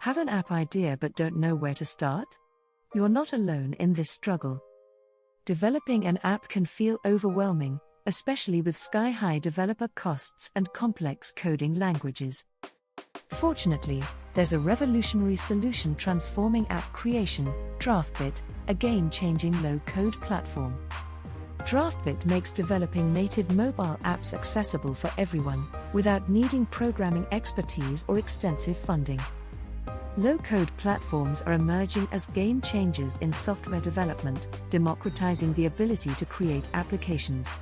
Have an app idea but don't know where to start? You're not alone in this struggle. Developing an app can feel overwhelming, especially with sky-high developer costs and complex coding languages. Fortunately, there's a revolutionary solution transforming app creation: Draftbit, a game-changing low-code platform. Draftbit makes developing native mobile apps accessible for everyone, without needing programming expertise or extensive funding. Low-code platforms are emerging as game changers in software development, democratizing the ability to create applications.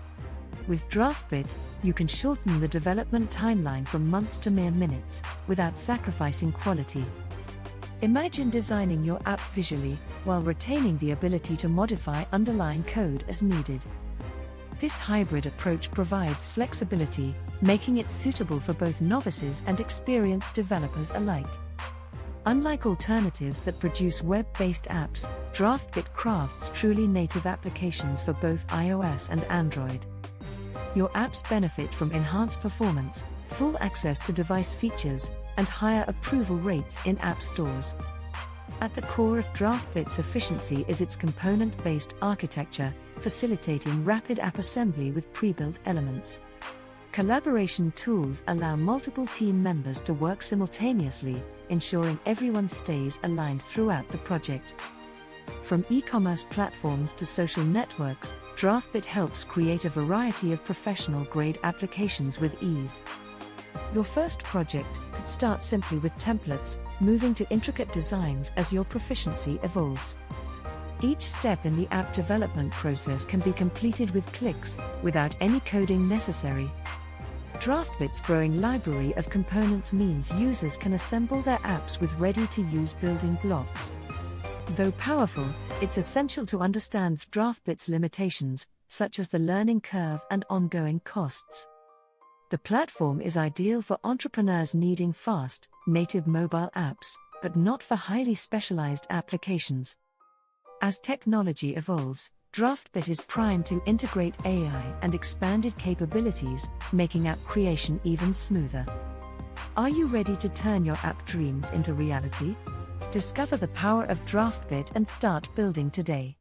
With Draftbit, you can shorten the development timeline from months to mere minutes, without sacrificing quality. Imagine designing your app visually, while retaining the ability to modify underlying code as needed. This hybrid approach provides flexibility, making it suitable for both novices and experienced developers alike. Unlike alternatives that produce web-based apps, Draftbit crafts truly native applications for both iOS and Android. Your apps benefit from enhanced performance, full access to device features, and higher approval rates in app stores. At the core of Draftbit's efficiency is its component-based architecture, facilitating rapid app assembly with pre-built elements. Collaboration tools allow multiple team members to work simultaneously, ensuring everyone stays aligned throughout the project. From e-commerce platforms to social networks, Draftbit helps create a variety of professional-grade applications with ease. Your first project could start simply with templates, moving to intricate designs as your proficiency evolves. Each step in the app development process can be completed with clicks, without any coding necessary. Draftbit's growing library of components means users can assemble their apps with ready-to-use building blocks. Though powerful, it's essential to understand Draftbit's limitations, such as the learning curve and ongoing costs. The platform is ideal for entrepreneurs needing fast, native mobile apps, but not for highly specialized applications. As technology evolves, Draftbit is primed to integrate AI and expanded capabilities, making app creation even smoother. Are you ready to turn your app dreams into reality? Discover the power of Draftbit and start building today.